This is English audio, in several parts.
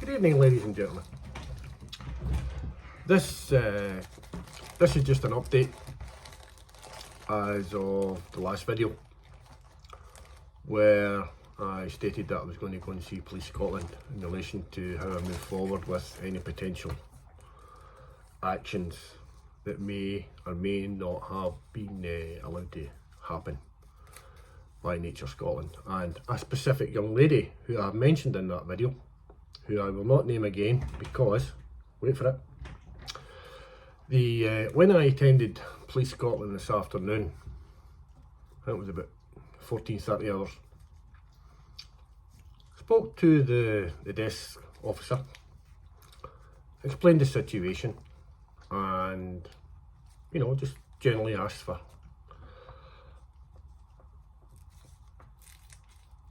Good evening, ladies and gentlemen. This is just an update as of the last video, where I stated that I was going to go and see Police Scotland in relation to how I move forward with any potential actions that may or may not have been allowed to happen by Nature Scotland, and a specific young lady who I mentioned in that video, who I will not name again because, wait for it, when I attended Police Scotland this afternoon, I think it was about 14:30 hours, spoke to the desk officer, explained the situation, and just generally asked for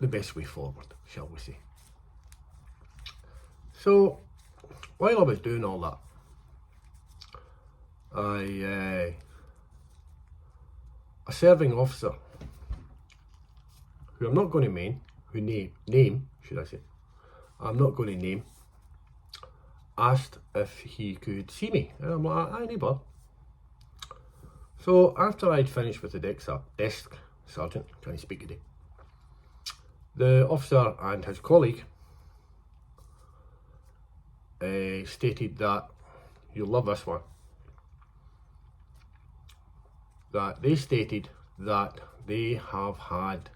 the best way forward, shall we say. So while I was doing all that, a serving officer, who I'm not going to name, I'm not going to name, asked if he could see me, and I'm like, aye, no bother. So after I'd finished with the desk sergeant, can't speak today, the officer and his colleague stated that, you'll love this one, that they stated that they have had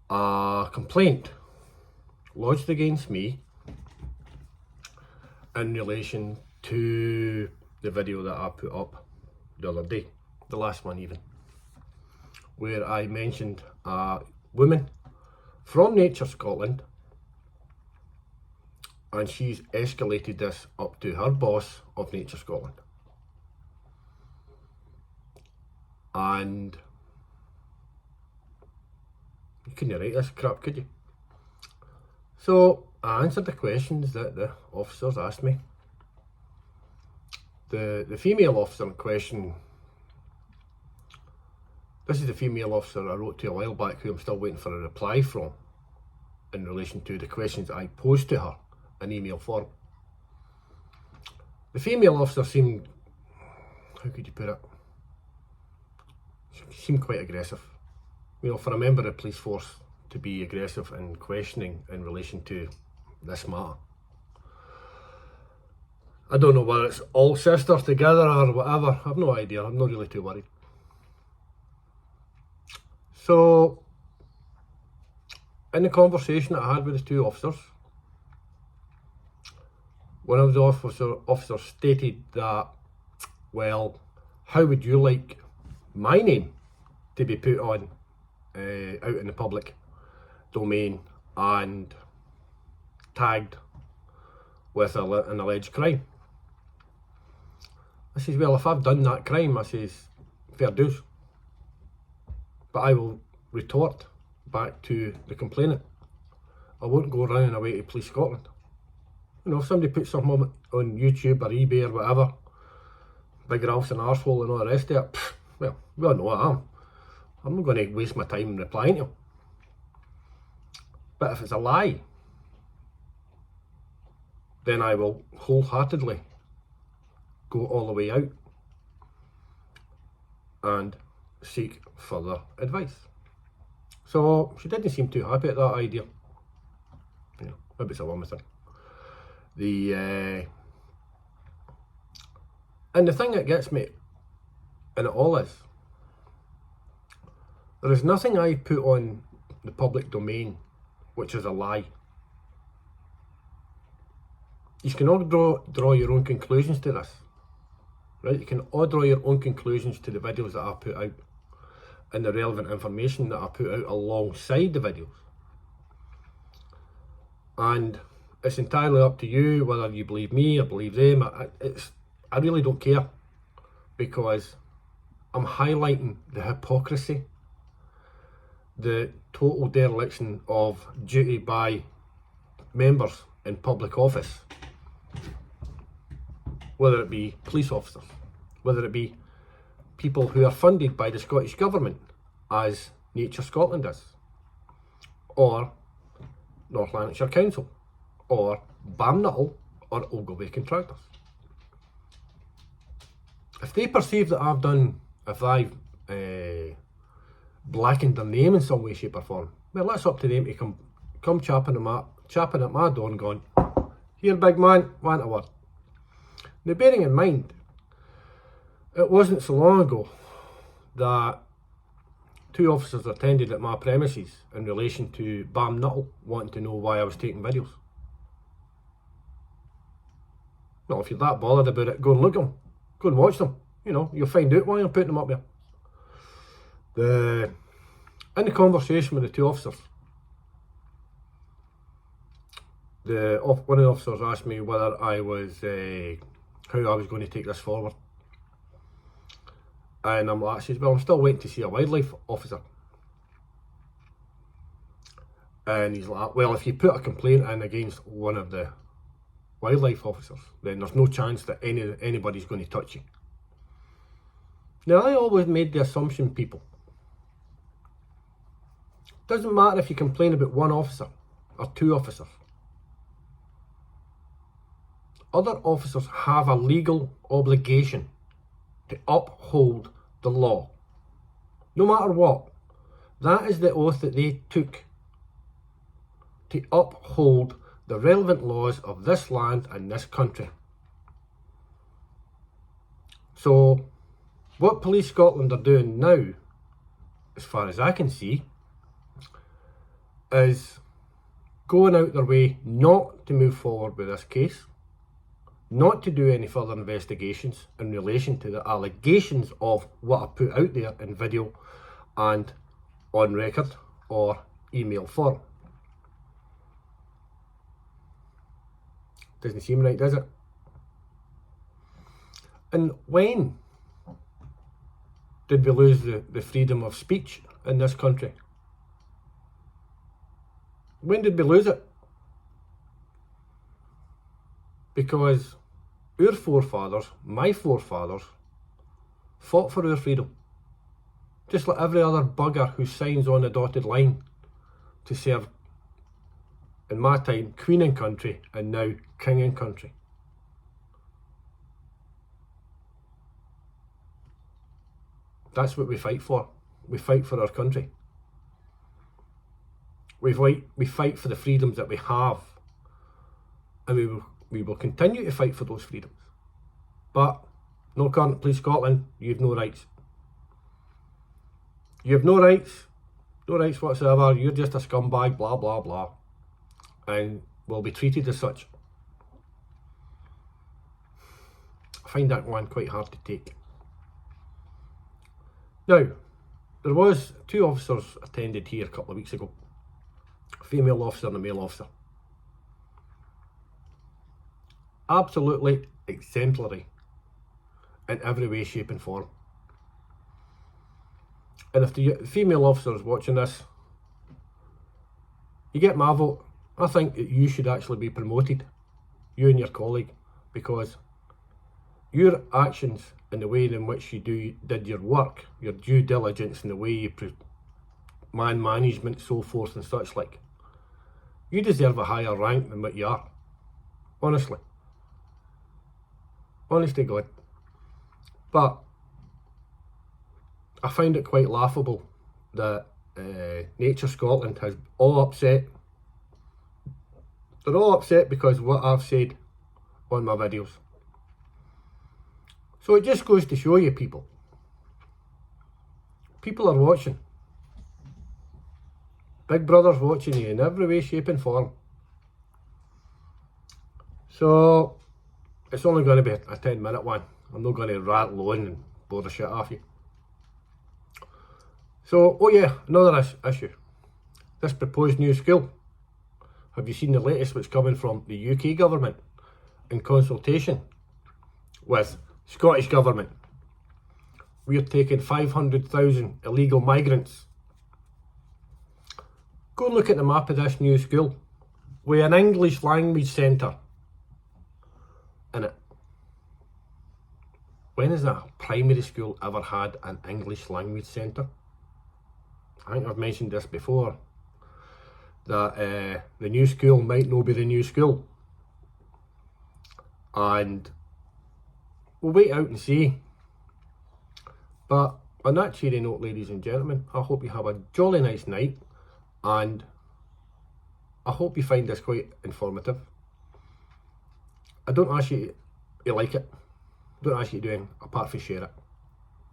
a complaint lodged against me in relation to the video that I put up the other day, the last one even, where I mentioned a woman from Nature Scotland, and she's escalated this up to her boss of Nature Scotland. And you couldn't write this crap, could you? So I answered the questions that the officers asked me. The female officer in question, this is the female officer I wrote to a while back, who I'm still waiting for a reply from in relation to the questions I posed to her in email form. The female officer seemed, how could you put it? She seemed quite aggressive. For a member of the police force to be aggressive in questioning in relation to this matter. I don't know whether it's all sisters together or whatever, I've no idea, I'm not really too worried. So, in the conversation that I had with the two officers, one of the officers stated that, well, how would you like my name to be put on out in the public domain and tagged with an alleged crime? I says, well, if I've done that crime, I says, fair dues. But I will retort back to the complainant. I won't go running away to Police Scotland. If somebody puts something on YouTube or eBay or whatever, Big Ralph's an arsehole and all the rest of it, well, we all know what I am. I'm not going to waste my time replying to him. But if it's a lie, then I will wholeheartedly go all the way out and seek further advice. So she didn't seem too happy at that idea. Maybe it's a woman thing. And the thing that gets me in it all is, there is nothing I put on the public domain which is a lie. You can all draw your own conclusions to this, right? You can all draw your own conclusions to the videos that I put out and the relevant information that I put out alongside the videos. And it's entirely up to you whether you believe me or believe them. I really don't care, because I'm highlighting the hypocrisy, the total dereliction of duty by members in public office, whether it be police officers, whether it be people who are funded by the Scottish Government, as Nature Scotland is, or North Lanarkshire Council, or Balmnuttall or Ogilvy contractors. If they perceive that if I've blackened their name in some way, shape or form, well, that's up to them to come chapping at my door and going, here big man, want a word. Now bearing in mind, it wasn't so long ago that 2 officers attended at my premises in relation to Balmnuttall wanting to know why I was taking videos. Well, if you're that bothered about it, go and look at them. Go and watch them. You know, you'll find out why I'm putting them up there. In the conversation with the 2 officers, one of the officers asked me whether I was, how I was going to take this forward. And I'm like, I says, well, I'm still waiting to see a wildlife officer. And he's like, well, if you put a complaint in against one of the wildlife officers, then there's no chance that anybody's going to touch you. Now, I always made the assumption, people, doesn't matter if you complain about 1 officer or 2 officers. Other officers have a legal obligation to uphold the law, no matter what. That is the oath that they took, to uphold the relevant laws of this land and this country. So what Police Scotland are doing now, as far as I can see, is going out their way not to move forward with this case, not to do any further investigations in relation to the allegations of what I put out there in video and on record or email form. Doesn't seem right, does it? And when did we lose the freedom of speech in this country? When did we lose it? Because our forefathers, my forefathers, fought for our freedom. Just like every other bugger who signs on the dotted line to serve, in my time, Queen and Country, and now King and Country. That's what we fight for. We fight for our country. We fight for the freedoms that we have, and we will continue to fight for those freedoms. But no current Police Scotland, you have no rights. You have no rights whatsoever. You're just a scumbag, blah blah blah, and will be treated as such. I find that one quite hard to take. Now, there was 2 officers attended here a couple of weeks ago, a female officer and a male officer. Absolutely exemplary in every way, shape and form. And if the female officer is watching this, you get my vote. I think that you should actually be promoted, you and your colleague, because your actions and the way in which you did your work, your due diligence and the way you man management, so forth and such like, you deserve a higher rank than what you are. Honestly. Honest to God. But I find it quite laughable that Nature Scotland has all upset. They're all upset because of what I've said on my videos. So it just goes to show you, people are watching. Big Brother's watching you in every way, shape and form. So it's only going to be a 10-minute one. I'm not going to rattle on and bore the shit off you. So, oh yeah, another issue. This proposed new school. Have you seen the latest what's coming from the UK government in consultation with Scottish government? We're taking 500,000 illegal migrants. Go and look at the map of this new school with an English language centre in it. When has a primary school ever had an English language centre? I think I've mentioned this before, that the new school might not be the new school. and we'll wait out and see. But on that cheery note, ladies and gentlemen, I hope you have a jolly nice night, and I hope you find this quite informative. I don't ask you to like it, I don't ask you to do anything apart from share it.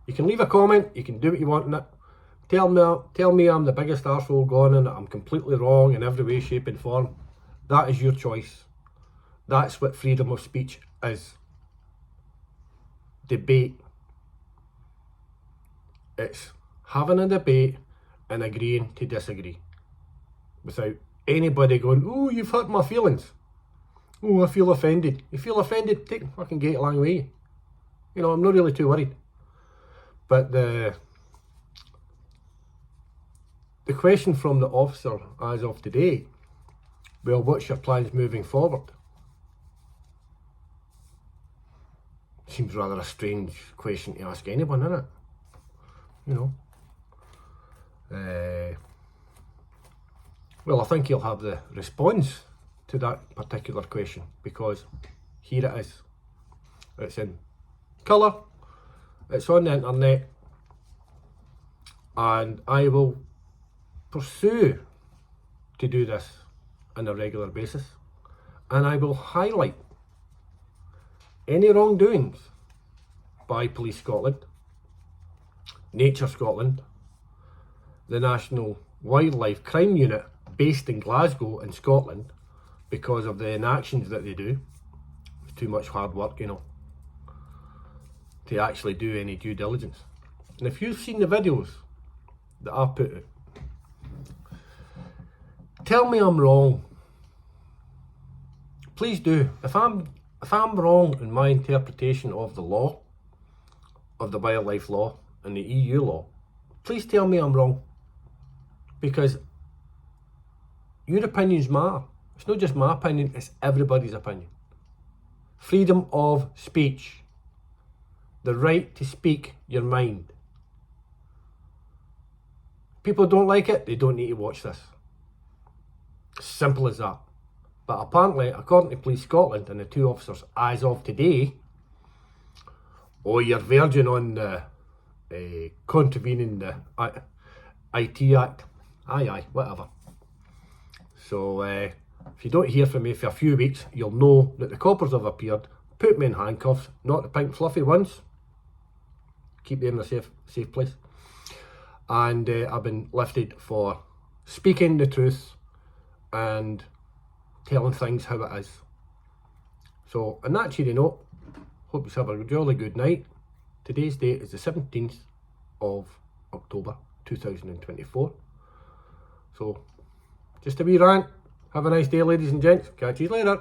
You can leave a comment, you can do what you want in it. Tell me I'm the biggest arsehole gone and that I'm completely wrong in every way, shape and form. That is your choice. That's what freedom of speech is. Debate. It's having a debate and agreeing to disagree. Without anybody going, oh, you've hurt my feelings. Oh, I feel offended. You feel offended? Take fucking get along with you. You know, I'm not really too worried. But the question from the officer as of today, well, what's your plans moving forward? Seems rather a strange question to ask anyone, isn't it? You know. Well, I think you'll have the response to that particular question, because here it is. It's in colour, it's on the internet, and I will pursue to do this on a regular basis, and I will highlight any wrongdoings by Police Scotland, Nature Scotland, the National Wildlife Crime Unit based in Glasgow in Scotland, because of the inactions that they do. It's too much hard work, you know, to actually do any due diligence. And if you've seen the videos that I've put out, tell me I'm wrong. Please do. If I'm wrong in my interpretation of the law, of the wildlife law and the EU law, please tell me I'm wrong. Because your opinions matter. It's not just my opinion, it's everybody's opinion. Freedom of speech. The right to speak your mind. People don't like it, they don't need to watch this. Simple as that. But apparently, according to Police Scotland and the two officers as of today, oh, you're verging on the contravening the IT Act. Aye, whatever. So, if you don't hear from me for a few weeks, you'll know that the coppers have appeared, put me in handcuffs, not the pink fluffy ones. Keep them in a safe place. And I've been lifted for speaking the truth and telling things how it is. So, on that cheery note, hope you have a jolly good night. Today's date is the 17th of October 2024. So, just a wee rant. Have a nice day, ladies and gents. Catch you later.